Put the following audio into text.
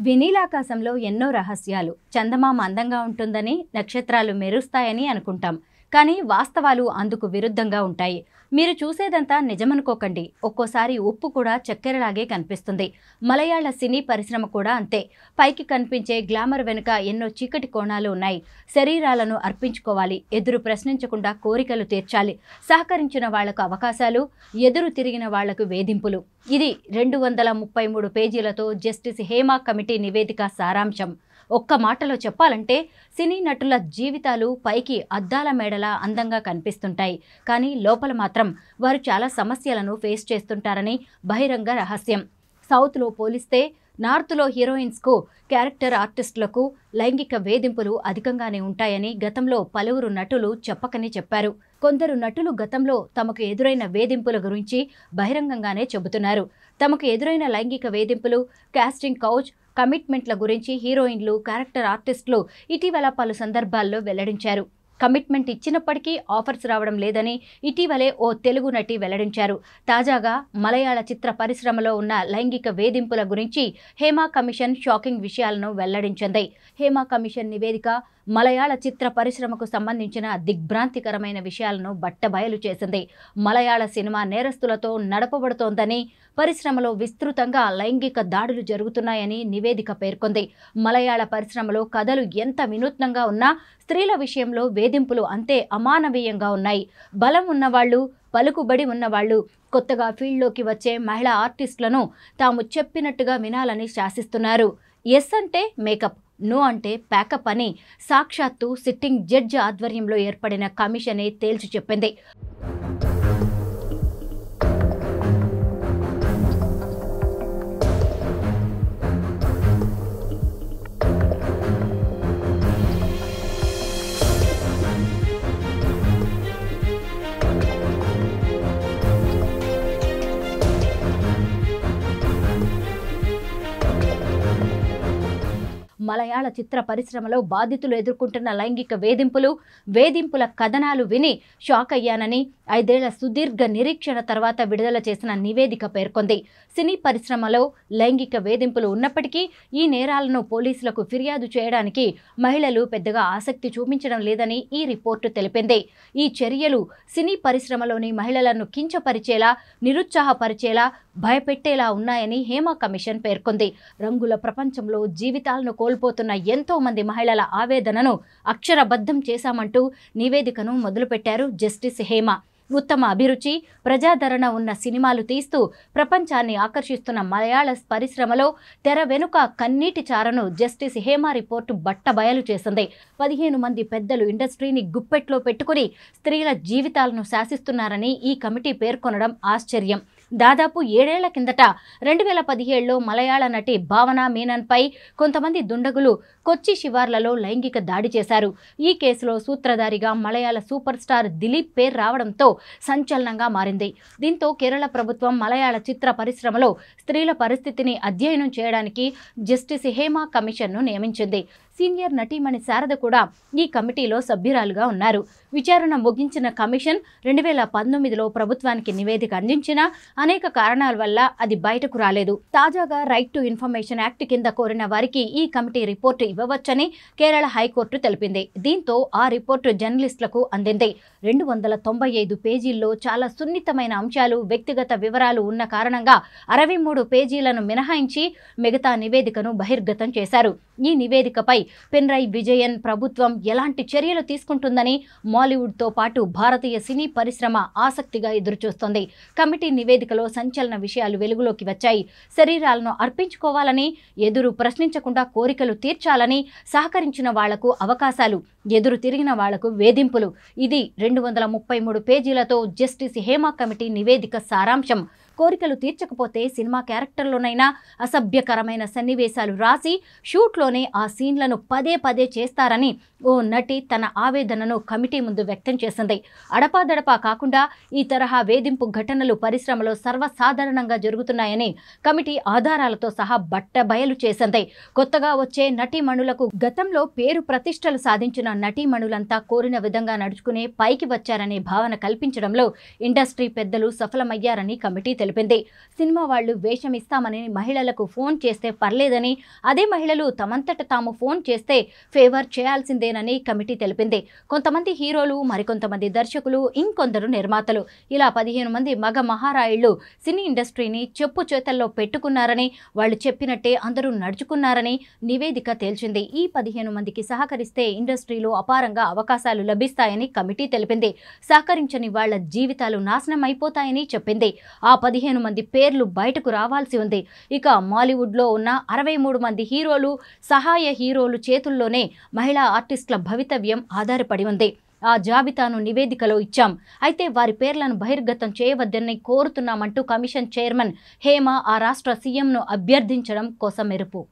వినీలాకాశంలో ఎన్నో రహస్యాలు. చందమామ అందంగా ఉంటుందని, నక్షత్రాలు మెరుస్తాయని అనుకుంటాం. కానీ వాస్తవాలు అందుకు విరుద్ధంగా ఉంటాయి. మీరు చూసేదంతా నిజమనుకోకండి. ఒక్కోసారి ఉప్పు కూడా చక్కెరలాగే కనిపిస్తుంది. మలయాళ సినీ పరిశ్రమ కూడా అంతే. పైకి కనిపించే గ్లామర్ వెనుక ఎన్నో చీకటి కోణాలు ఉన్నాయి. శరీరాలను అర్పించుకోవాలి, ఎదురు ప్రశ్నించకుండా కోరికలు తీర్చాలి, సహకరించిన వాళ్లకు అవకాశాలు, ఎదురు తిరిగిన వాళ్లకు వేధింపులు. ఇది 233 పేజీలతో జస్టిస్ హేమా కమిటీ నివేదిక సారాంశం. ఒక్క మాటలో చెప్పాలంటే సినీ నటుల జీవితాలు పైకి అద్దాల మేడలా అందంగా కనిపిస్తుంటాయి. కానీ లోపల మాత్రం వారు చాలా సమస్యలను ఫేస్ చేస్తుంటారని బహిరంగ రహస్యం. సౌత్లో పోలిస్తే నార్త్లో హీరోయిన్స్కు, క్యారెక్టర్ ఆర్టిస్టులకు లైంగిక వేధింపులు అధికంగానే ఉంటాయని గతంలో పలువురు నటులు చెప్పకనే చెప్పారు. కొందరు నటులు గతంలో తమకు ఎదురైన వేధింపుల గురించి బహిరంగంగానే చెబుతున్నారు. తమకు ఎదురైన లైంగిక వేధింపులు, కాస్టింగ్ కౌచ్, కమిట్మెంట్ల గురించి హీరోయిన్లు, క్యారెక్టర్ ఆర్టిస్టులు ఇటీవల పలు సందర్భాల్లో వెల్లడించారు. కమిట్మెంట్ ఇచ్చినప్పటికీ ఆఫర్స్ రావడం లేదని ఇటీవలే ఓ తెలుగు నటి వెల్లడించారు. తాజాగా మలయాళ చిత్ర పరిశ్రమలో ఉన్న లైంగిక వేధింపుల గురించి హేమా కమిషన్ షాకింగ్ విషయాలను వెల్లడించింది. హేమా కమిషన్ నివేదిక మలయాళ చిత్ర పరిశ్రమకు సంబంధించిన దిగ్భ్రాంతికరమైన విషయాలను బట్టబయలు చేసింది. మలయాళ సినిమా నేరస్తులతో నడపబడుతోందని, పరిశ్రమలో విస్తృతంగా లైంగిక దాడులు జరుగుతున్నాయని నివేదిక పేర్కొంది. మలయాళ పరిశ్రమలో కథలు ఎంత వినూత్నంగా ఉన్నా స్త్రీల విషయంలో వేధింపులు అంతే అమానవీయంగా ఉన్నాయి. బలం ఉన్నవాళ్లు, పలుకుబడి ఉన్నవాళ్లు కొత్తగా ఫీల్డ్లోకి వచ్చే మహిళా ఆర్టిస్టులను తాము చెప్పినట్టుగా వినాలని శాసిస్తున్నారు. ఎస్ అంటే మేకప్, నో అంటే ప్యాకప్ అని సాక్షాత్తు సిట్టింగ్ జడ్జి ఆధ్వర్యంలో ఏర్పడిన కమిషనే తేల్చి చెప్పింది. మలయాళ చిత్ర పరిశ్రమలో బాధితులు ఎదుర్కొంటున్న లైంగిక వేధింపుల కథనాలు విని షాక్ అయ్యానని 5 ఏళ్ల సుదీర్ఘ నిరీక్షణ తర్వాత విడుదల చేసిన నివేదిక పేర్కొంది. సినీ పరిశ్రమలో లైంగిక వేధింపులు ఉన్నప్పటికీ ఈ నేరాలను పోలీసులకు ఫిర్యాదు చేయడానికి మహిళలు పెద్దగా ఆసక్తి చూపించడం లేదని ఈ రిపోర్టు తెలిపింది. ఈ చర్యలు సినీ పరిశ్రమలోని మహిళలను కించపరిచేలా, నిరుత్సాహపరిచేలా, భయపెట్టేలా ఉన్నాయని హేమా కమిషన్ పేర్కొంది. రంగుల ప్రపంచంలో జీవితాలను కోల్పోతున్న ఎంతో మంది మహిళల ఆవేదనను అక్షరబద్ధం చేశామంటూ నివేదికను మొదలుపెట్టారు జస్టిస్ హేమా. ఉత్తమ అభిరుచి, ప్రజాదరణ ఉన్న సినిమాలు తీస్తూ ప్రపంచాన్ని ఆకర్షిస్తున్న మలయాళ పరిశ్రమలో తెర వెనుక కన్నీటి చారను జస్టిస్ హేమా రిపోర్టు బట్టబయలు చేసింది. 15 మంది పెద్దలు ఇండస్ట్రీని గుప్పెట్లో పెట్టుకుని స్త్రీల జీవితాలను శాసిస్తున్నారని ఈ కమిటీ పేర్కొనడం ఆశ్చర్యం. దాదాపు 7 ఏళ్ల కిందట 2017లో మలయాళ నటి భావన మీనన్పై కొంతమంది దుండగులు కొచ్చి శివార్లలో లైంగిక దాడి చేశారు. ఈ కేసులో సూత్రధారిగా మలయాళ సూపర్ స్టార్ దిలీప్ పేరు రావడంతో సంచలనంగా మారింది. దీంతో కేరళ ప్రభుత్వం మలయాళ చిత్ర పరిశ్రమలో స్త్రీల పరిస్థితిని అధ్యయనం చేయడానికి జస్టిస్ హేమా కమిషన్ను నియమించింది. సీనియర్ నటీమణి శారద కూడా ఈ కమిటీలో సభ్యురాలుగా ఉన్నారు. విచారణ ముగించిన కమిషన్ 2019లో ప్రభుత్వానికి నివేదిక అందించినా అనేక కారణాల వల్ల అది బయటకు రాలేదు. తాజాగా రైట్ టు ఇన్ఫర్మేషన్ యాక్ట్ కింద కోరిన వారికి ఈ కమిటీ రిపోర్టు ఇవ్వవచ్చని కేరళ హైకోర్టు తెలిపింది. దీంతో ఆ రిపోర్టు జర్నలిస్టులకు అందింది. 295 పేజీల్లో చాలా సున్నితమైన అంశాలు, వ్యక్తిగత వివరాలు ఉన్న కారణంగా 63 పేజీలను మినహాయించి మిగతా నివేదికను బహిర్గతం చేశారు. ఈ నివేదికపై పినరయి విజయన్ ప్రభుత్వం ఎలాంటి చర్యలు తీసుకుంటుందని మాలీవుడ్తో పాటు భారతీయ సినీ పరిశ్రమ ఆసక్తిగా ఎదురుచూస్తోంది. కమిటీ నివేదికలో సంచలన విషయాలు వెలుగులోకి వచ్చాయి. శరీరాలను అర్పించుకోవాలని, ఎదురు ప్రశ్నించకుండా కోరికలు తీర్చాలని, సహకరించిన వాళ్లకు అవకాశాలు, ఎదురు తిరిగిన వాళ్లకు వేధింపులు. ఇది 233 పేజీలతో జస్టిస్ హేమా కమిటీ నివేదిక సారాంశం. కోరికలు తీర్చకపోతే సినిమా క్యారెక్టర్లోనైనా అసభ్యకరమైన సన్నివేశాలు రాసి షూట్లోనే ఆ సీన్లను పదే పదే చేస్తారని ఓ నటి తన ఆవేదనను కమిటీ ముందు వ్యక్తం చేసింది. అడపాదడపా కాకుండా ఈ తరహా వేధింపు ఘటనలు పరిశ్రమలో సర్వసాధారణంగా జరుగుతున్నాయని కమిటీ ఆధారాలతో సహా బట్టబయలు చేసింది. కొత్తగా వచ్చే నటీమణులకు గతంలో పేరు ప్రతిష్టలు సాధించిన నటీమణులంతా కోరిన విధంగా నడుచుకునే పైకి వచ్చారనే భావన కల్పించడంలో ఇండస్ట్రీ పెద్దలు సఫలమయ్యారని కమిటీ తెలిపింది. తెలిపింది. సినిమా వాళ్లు వేషం ఇస్తామని మహిళలకు ఫోన్ చేస్తే పర్లేదని, అదే మహిళలు తమంతట తాము ఫోన్ చేస్తే ఫేవర్ చేయాల్సిందేనని కమిటీ తెలిపింది. కొంతమంది హీరోలు, మరికొంతమంది దర్శకులు, ఇంకొందరు నిర్మాతలు ఇలా 15 మంది మగ మహారాయుళ్లు సినీ ఇండస్ట్రీని చెప్పు చేతల్లో పెట్టుకున్నారని, వాళ్లు చెప్పినట్టే అందరూ నడుచుకున్నారని నివేదిక తేల్చింది. ఈ 15 మందికి సహకరిస్తే ఇండస్ట్రీలో అపారంగా అవకాశాలు లభిస్తాయని కమిటీ తెలిపింది. సహకరించని వాళ్ల జీవితాలు నాశనం అయిపోతాయని చెప్పింది. ఆ 15 మంది పేర్లు బయటకు రావాల్సి ఉంది. ఇక మాలీవుడ్లో ఉన్న 63 మంది హీరోలు, సహాయ హీరోలు చేతుల్లోనే మహిళా ఆర్టిస్టుల భవితవ్యం ఆధారపడి ఉంది. ఆ జాబితాను నివేదికలో ఇచ్చాం. అయితే వారి పేర్లను బహిర్గతం చేయవద్దని కోరుతున్నామంటూ కమిషన్ చైర్మన్ హేమ ఆ రాష్ట్ర సీఎంను అభ్యర్థించడం కొసమెరుపు.